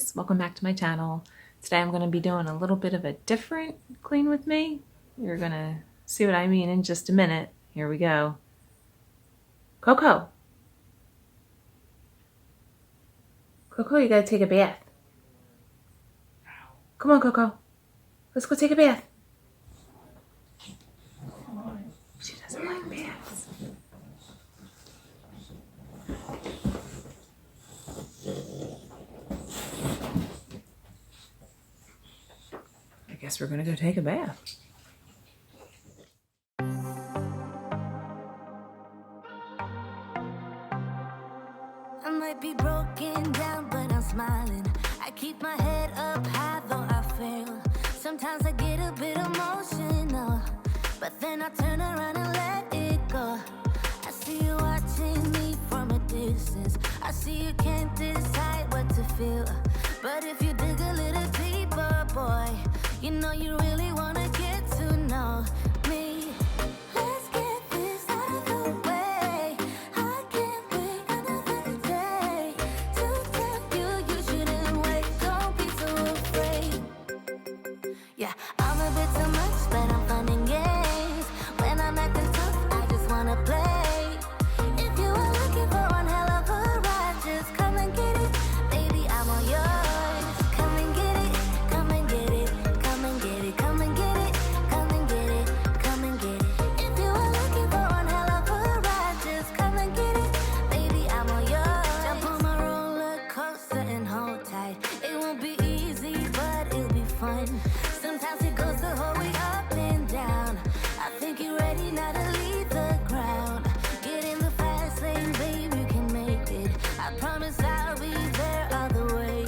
guys, welcome back to my channel. Today I'm going to be doing a little bit of a different clean with me. You're going to see what I mean in just a minute. Here we go. Coco. Coco, you gotta take a bath. Come on, Coco. Let's go take a bath. She doesn't like baths. I guess we're gonna go take a bath. I might be broken down, but I'm smiling. I keep my head up high, though I fail. Sometimes I get a bit emotional, but then I turn around and let it go. I see you watching me from a distance. I see you can't decide what to feel, but if you dig a little deeper, boy, you know you really wanna get to know me. Let's get this out of the way. I can't wait another day to tell you you shouldn't wait. Don't be so afraid. Yeah, I'm a bit too much, but I'm fun and games. When I'm acting tough, I just wanna play. If you are looking for one hell of a ride, just come and get it. Baby, I'm all yours. Come and get it, come and get it, come and get it, come and get it, come and get it, come and get it. If you are looking for one hell of a ride, just come and get it. Baby, I'm all yours. Jump on my roller coaster and hold tight. It won't be easy, but it'll be fun. Sometimes it goes the whole way up and down. I think you're ready now to leave the ground. Get in the fast lane, babe, you can make it. I promise I'll be there all the way.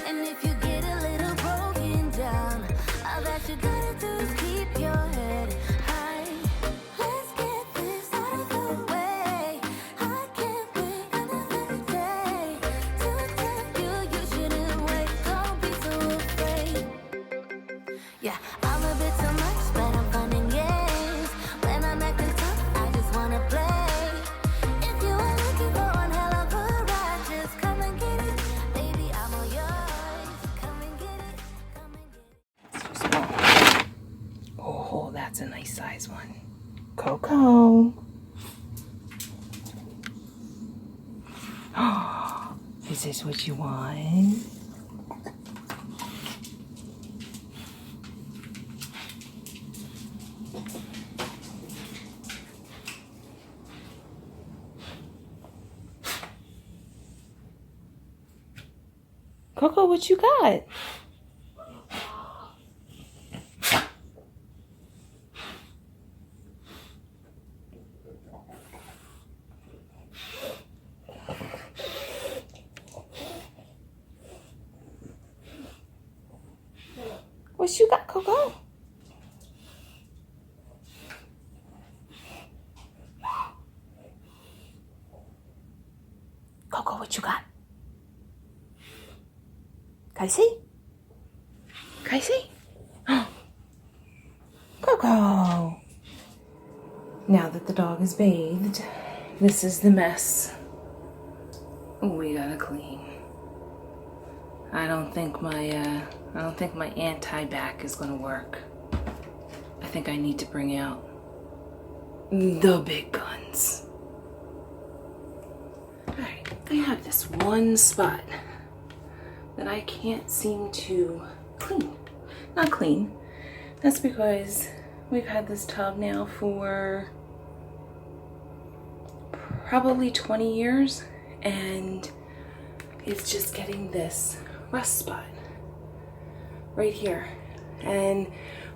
And if you get a little broken down, all that you gotta do is keep your head high. Let's get this out of the way. I can't wait another day to tell you you shouldn't wait. Don't be so afraid. Yeah, I'm a bit too much, but I'm fun and games. When I'm acting tough, I just wanna play. If you are looking for one hell of a ride, just come and get it. Baby, I'm all yours. Come and get it, come and get it. It's too small. Oh, that's a nice size one. Coco. Oh, is this what you want? Coco, what you got? What you got, Coco? Coco, what you got? Can I see? Can I see? Coco! Now that the dog is bathed, this is the mess we gotta clean. I don't think my anti-bac is gonna work. I think I need to bring out the big guns. Alright, I have this one spot that I can't seem to clean. Not clean. That's because we've had this tub now for probably 20 years and it's just getting this rust spot right here. And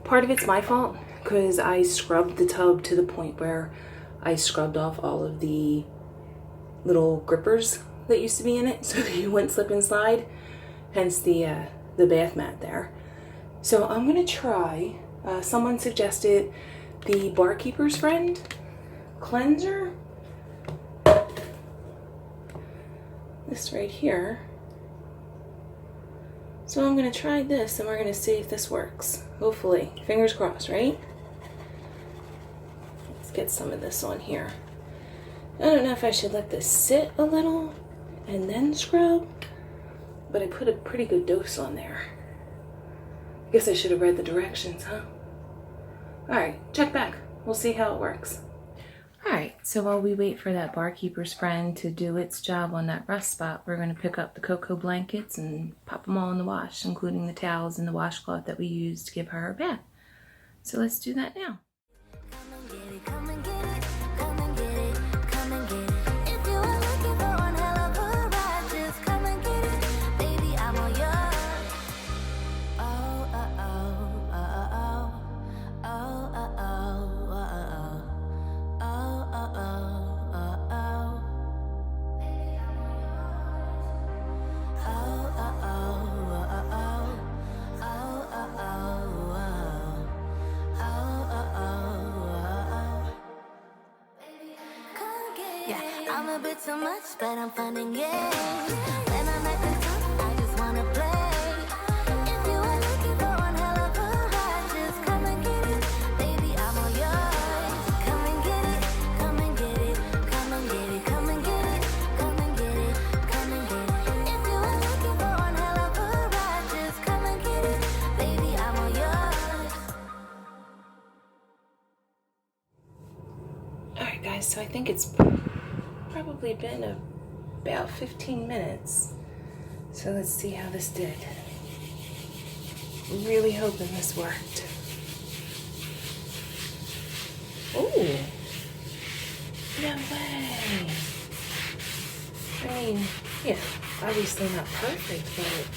part of it's my fault because I scrubbed the tub to the point where I scrubbed off all of the little grippers that used to be in it so that you wouldn't slip and slide. Hence the bath mat there. So I'm gonna try, someone suggested the Barkeeper's Friend cleanser. This right here. So I'm gonna try this and we're gonna see if this works. Hopefully, fingers crossed, right? Let's get some of this on here. I don't know if I should let this sit a little and then scrub, but I put a pretty good dose on there. I guess I should have read the directions, huh? Alright, check back. We'll see how it works. Alright, so while we wait for that barkeeper's friend to do its job on that rust spot, we're going to pick up the cocoa blankets and pop them all in the wash, including the towels and the washcloth that we used to give her a bath. So let's do that now. Come and get it, come and get it, come and get it. If you are looking for one hell of a ride, just come and get it. Baby, I'm all yours. Oh, oh, oh, oh, oh, oh, oh, oh, oh, oh, oh, oh, oh. Baby, I'm all yours. Oh, oh, oh, oh, oh, oh, oh, oh, oh. Yeah, I'm a bit too much, but I'm fun and games. When I'm at the top, I just wanna play. If you are looking for one hell of a ride, just come and get it. Baby, I'm all yours. Come and get it, come and get it, come and get it, come and get it, come and get it, come and get it. If you are looking for one hell of a ride, just come and get it. Baby, I'm all yours. Alright guys, so I think it's probably been about 15 minutes. So let's see how this did. Really hoping this worked. Oh, no way. I mean, yeah, obviously not perfect, but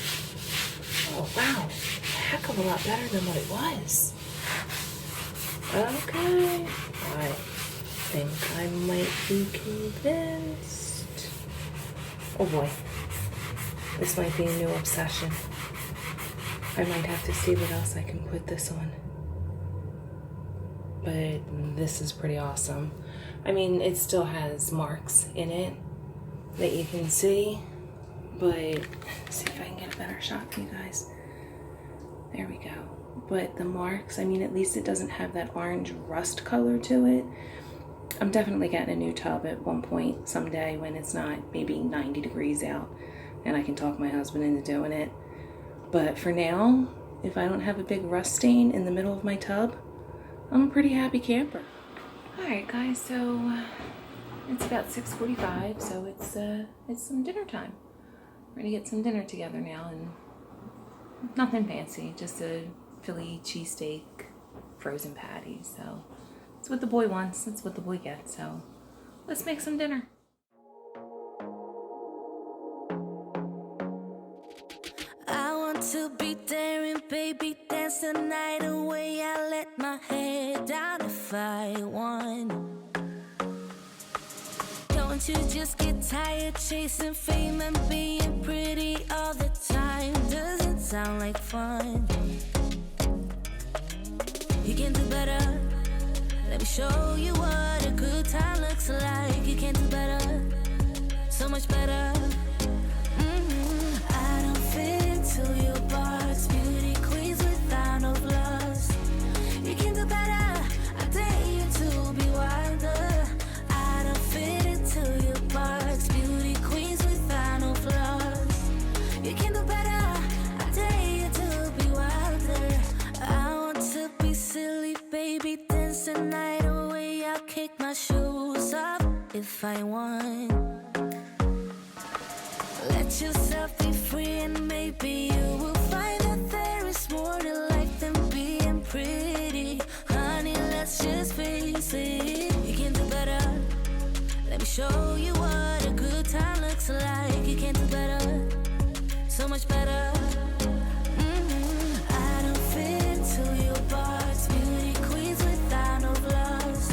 oh wow, a heck of a lot better than what it was. Okay, I think I might be convinced. Oh boy, this might be a new obsession. I might have to see what else I can put this on. But this is pretty awesome. I mean, it still has marks in it that you can see, but see if I can get a better shot for you guys. There we go. But the marks, I mean, at least it doesn't have that orange rust color to it. I'm definitely getting a new tub at one point someday when it's not maybe 90 degrees out and I can talk my husband into doing it. But for now, if I don't have a big rust stain in the middle of my tub, I'm a pretty happy camper. Alright guys, so it's about 6:45, so it's some dinner time. We're gonna get some dinner together now, and nothing fancy, just a Philly cheesesteak, frozen patty, so it's what the boy wants, it's what the boy gets, so let's make some dinner. I want to be daring, baby, dance the night away. I let my head down if I want. Don't you just get tired chasing fame and being pretty all the time? Doesn't sound like fun. You can do better. Let me show you what a good time looks like. You can do better, so much better. I don't fit into your box. Beauty queens without no flaws. You can do better. I dare you to be wilder. I don't fit into your box. Beauty queens without no flaws. You can do better. I dare you to be wilder. I want to be silly, baby, dance the night away. I'll kick my shoes off if I want. Let yourself be free, and maybe you will find that there is more to life than being pretty. Honey, let's just face it. You can do better. Let me show you what a good time looks like. You can do better, so much better. I don't fit into your box. Beauty queens without no flaws.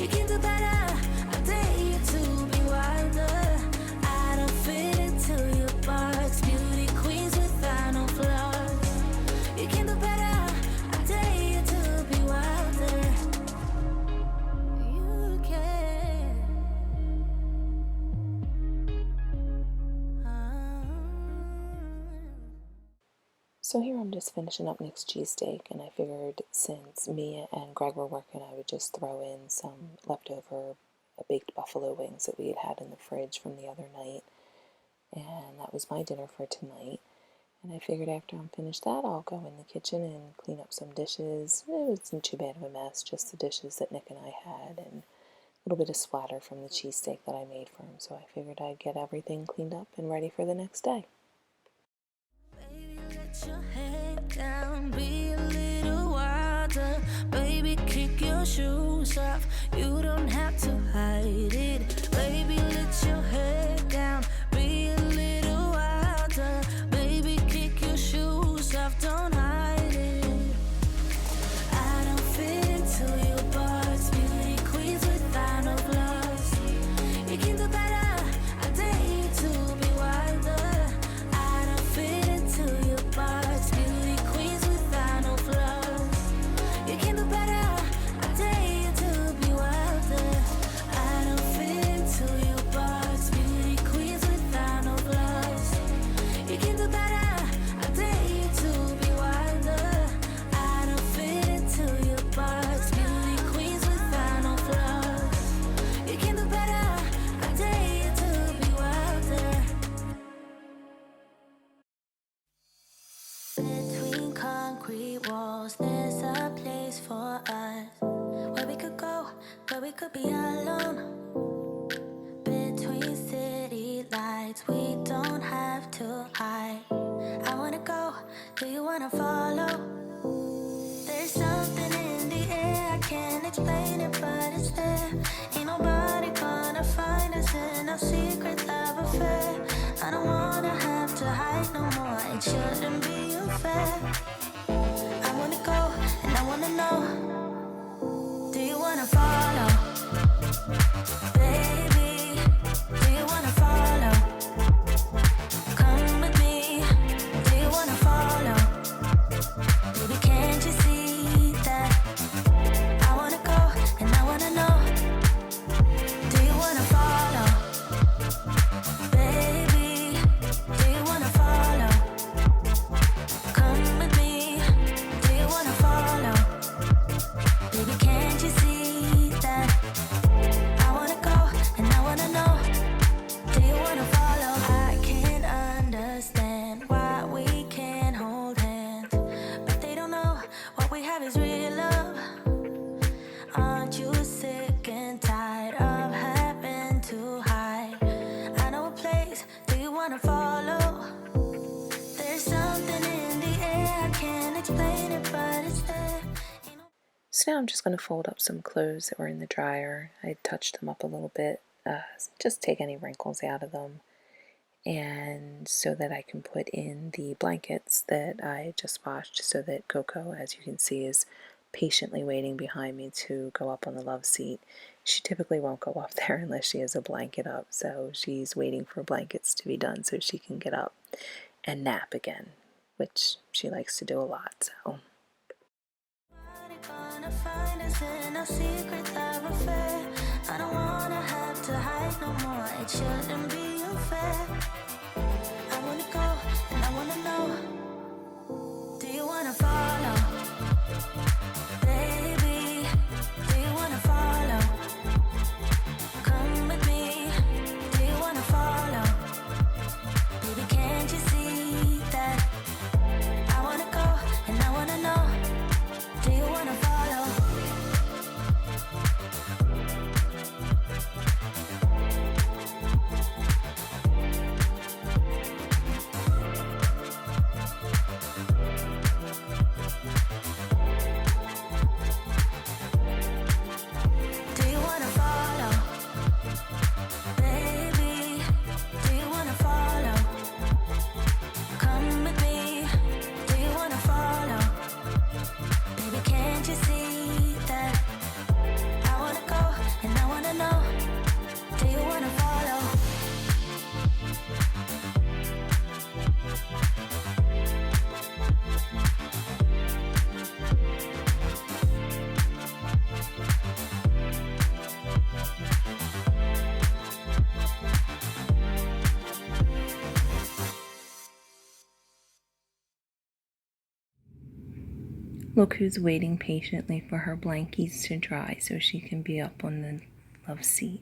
You can do better. I dare you to be wilder. I don't fit into your box. Beauty queens without no flaws. You can do better. I dare you to be wilder. You can. So here I'm just finishing up Nick's cheesesteak, and I figured since Mia and Greg were working, I would just throw in some leftover baked buffalo wings that we had had in the fridge from the other night. and that was my dinner for tonight. And I figured after I'm finished that, I'll go in the kitchen and clean up some dishes. It wasn't too bad of a mess, just the dishes that Nick and I had, and a little bit of splatter from the cheesesteak that I made for him. So I figured I'd get everything cleaned up and ready for the next day. Baby, let your head down, be a little wilder. Baby, kick your shoes off, you don't have to hide it. Baby, let your head down, be a little wilder. Baby, kick your shoes off, don't hide it. I don't fit into your box, beauty queens without no flaws. You can do better, I dare you to be wilder. I don't fit into your box, beauty queens without no flaws. You can do better, I dare you to be wilder. I don't fit into your box, beauty queens without no flaws. You can do better, I dare you to be wilder. I don't fit into your box, beauty queens without no flaws. You can do better, I dare you to be wilder. Between concrete walls, there's a place for us where we could go, where we could be alone. Between city lights, we don't have to hide. I wanna go, do you wanna follow? There's something in the air, I can't explain it, but it's there. Ain't nobody gonna find us in our secret love affair. I don't wanna have to hide no more, it shouldn't be unfair. I wanna go, and I wanna know, do you wanna follow? Baby, do you wanna follow? Come with me, do you wanna follow? Baby, can't you see that? I wanna go, and I wanna know, do you wanna follow? Baby, do you wanna follow? Come with me, do you wanna follow? Baby, can't you see that? I wanna go, and I wanna know, do you wanna follow? I can't understand why we can't hold hands, but they don't know what we have is real love. Aren't you sick and tired of having to hide? I know a place, do you wanna follow? There's something in the air, I can't explain it, but it's there. So now I'm just going to fold up some clothes that were in the dryer. I touched them up a little bit, just take any wrinkles out of them, and so that I can put in the blankets that I just washed, so that Coco, as you can see, is patiently waiting behind me to go up on the love seat. She typically won't go up there unless she has a blanket up, so she's waiting for blankets to be done so she can get up and nap again, which she likes to do a lot, so... Gonna find us in our secret love affair. I don't wanna have to hide no more, it shouldn't be unfair. I wanna go, and I wanna know, do you wanna follow? Baby, do you wanna follow? Come with me, do you wanna follow? Baby, can't you see that? I wanna go, and I wanna know, do you wanna follow? Do you wanna follow? Baby, do you wanna follow? Come with me, do you wanna follow? Baby, can't you see that? I wanna go, and I wanna know, do you wanna follow? Look who's waiting patiently for her blankies to dry so she can be up on the love seat.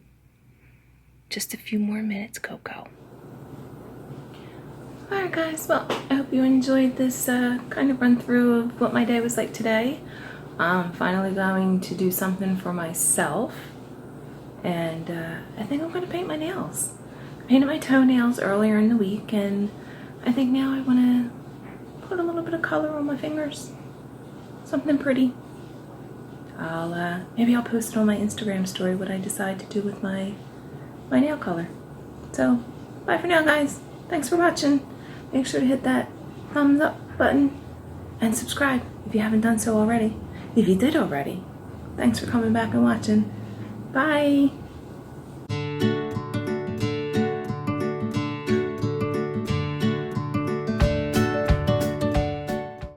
Just a few more minutes, Coco. Alright guys, well, I hope you enjoyed this kind of run through of what my day was like today. I'm finally going to do something for myself, and I think I'm going to paint my nails. I painted my toenails earlier in the week, and I think now I want to put a little bit of color on my fingers. Something pretty. Maybe I'll post it on my Instagram story what I decide to do with my nail color. So, bye for now guys. Thanks for watching. Make sure to hit that thumbs up button and subscribe if you haven't done so already. If you did already, thanks for coming back and watching. Bye.